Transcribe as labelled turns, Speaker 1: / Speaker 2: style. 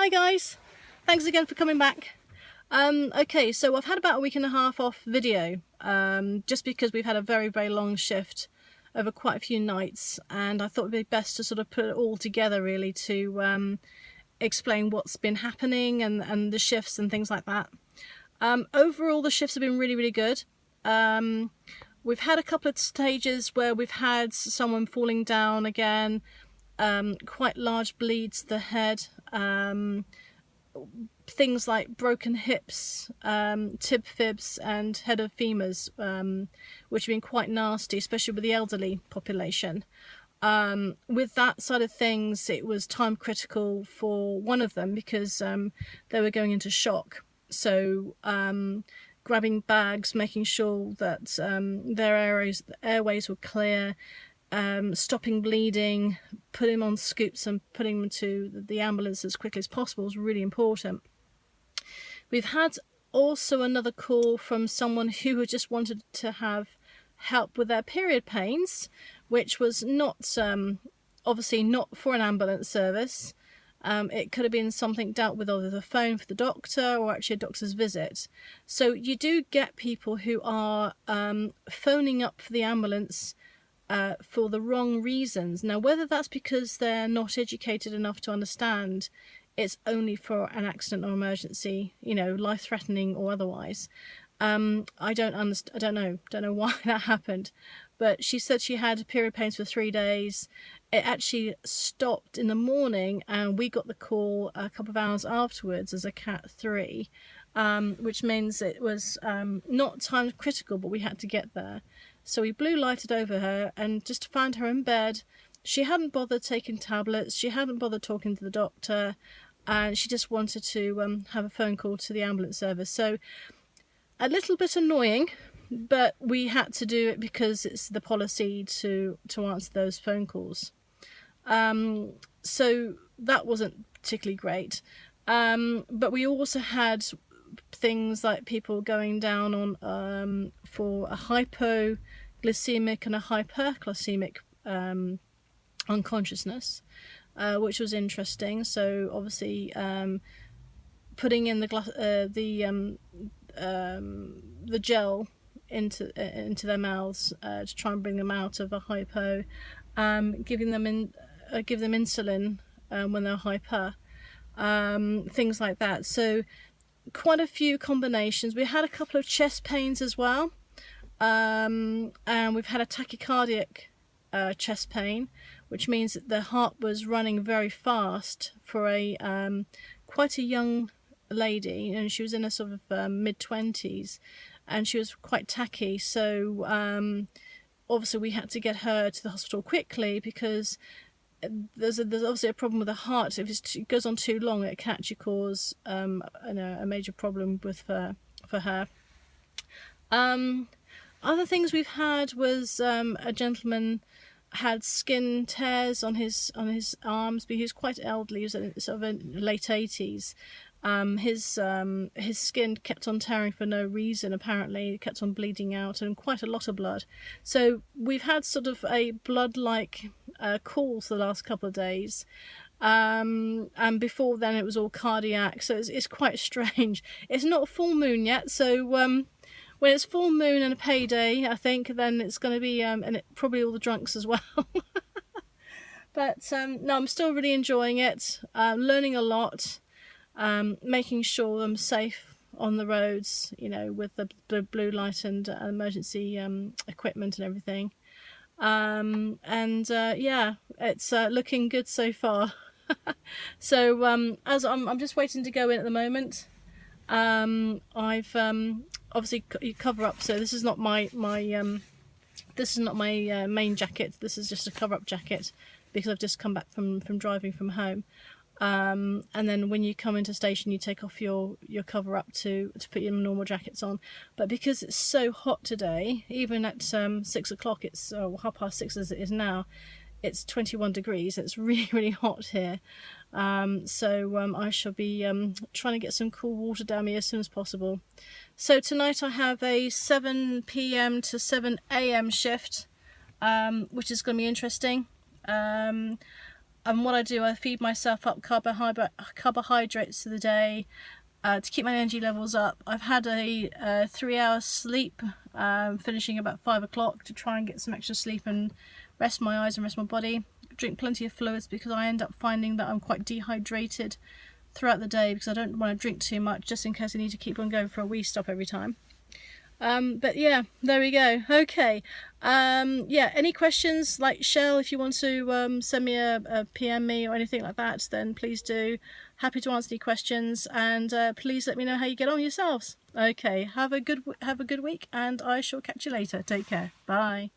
Speaker 1: Hi guys, thanks again for coming back. Okay, so I've had about a week and a half off video, just because we've had a very long shift over quite a few nights, and I thought it'd be best to sort of put it all together really to explain what's been happening and the shifts and things like that. Overall the shifts have been really good. We've had a couple of stages where we've had someone falling down again, quite large bleeds to the head, things like broken hips, tib fibs and head of femurs, which have been quite nasty, especially with the elderly population. With that side of things, it was time critical for one of them because they were going into shock. So grabbing bags, making sure that their airways were clear, stopping bleeding, putting him on scoops and putting him to the ambulance as quickly as possible is really important. We've had also another call from someone who had just wanted to have help with their period pains, which was not obviously not for an ambulance service. It could have been something dealt with over the phone for the doctor or actually a doctor's visit. So you do get people who are phoning up for the ambulance for the wrong reasons. Now, whether that's because they're not educated enough to understand it's only for an accident or emergency, you know, life-threatening or otherwise, I don't know why that happened. But she said she had period pains for 3 days. It actually stopped in the morning, and we got the call a couple of hours afterwards as a Cat 3, which means it was not time critical, but we had to get there. So we blue lighted over her and just found her in bed. She hadn't bothered taking tablets, she hadn't bothered talking to the doctor, and she just wanted to have a phone call to the ambulance service. So a little bit annoying, but we had to do it because it's the policy to answer those phone calls. So that wasn't particularly great. But we also had things like people going down on for a hypoglycemic and a hyperglycemic unconsciousness, which was interesting. So obviously putting in the gel into their mouths to try and bring them out of a hypo, give them insulin when they're hyper, things like that. So quite a few combinations. We had a couple of chest pains as well, and we've had a tachycardic chest pain, which means that the heart was running very fast for a quite a young lady, and she was in a sort of mid-20s, and she was quite tacky. So obviously we had to get her to the hospital quickly because there's obviously a problem with the heart. If it goes on too long, it can actually cause a major problem for her. Other things we've had was a gentleman had skin tears on his arms, but he was quite elderly. He was in sort of in late 80s. His skin kept on tearing for no reason, apparently. It kept on bleeding out, and quite a lot of blood. So we've had sort of a blood-like calls the last couple of days, and before then it was all cardiac, so it's quite strange. It's not full moon yet, so when it's full moon and a payday, I think, then it's going to be probably all the drunks as well. But no, I'm still really enjoying it, learning a lot. Making sure I'm safe on the roads, you know, with the blue light and emergency equipment and everything. Yeah, it's looking good so far. So as I'm just waiting to go in at the moment. I've obviously you cover up. So this is not my main jacket. This is just a cover up jacket because I've just come back from driving from home. And then when you come into station, you take off your cover up to put your normal jackets on. But because it's so hot today, even at 6 o'clock, it's 6:30 as it is now, it's 21 degrees. It's really hot here. So I shall be trying to get some cool water down me as soon as possible. So tonight I have a 7 p.m. to 7 a.m. shift, which is going to be interesting. And what I do, I feed myself up carbohydrates to the day to keep my energy levels up. I've had a 3-hour sleep, finishing about 5 o'clock to try and get some extra sleep and rest my eyes and rest my body. Drink plenty of fluids because I end up finding that I'm quite dehydrated throughout the day because I don't want to drink too much just in case I need to keep on going for a wee stop every time. But yeah, there we go. Okay. Yeah, any questions, like Shell, if you want to send me a PM me or anything like that, then please do. Happy to answer any questions, and please let me know how you get on yourselves. Okay, have a good week, and I shall catch you later. Take care. Bye.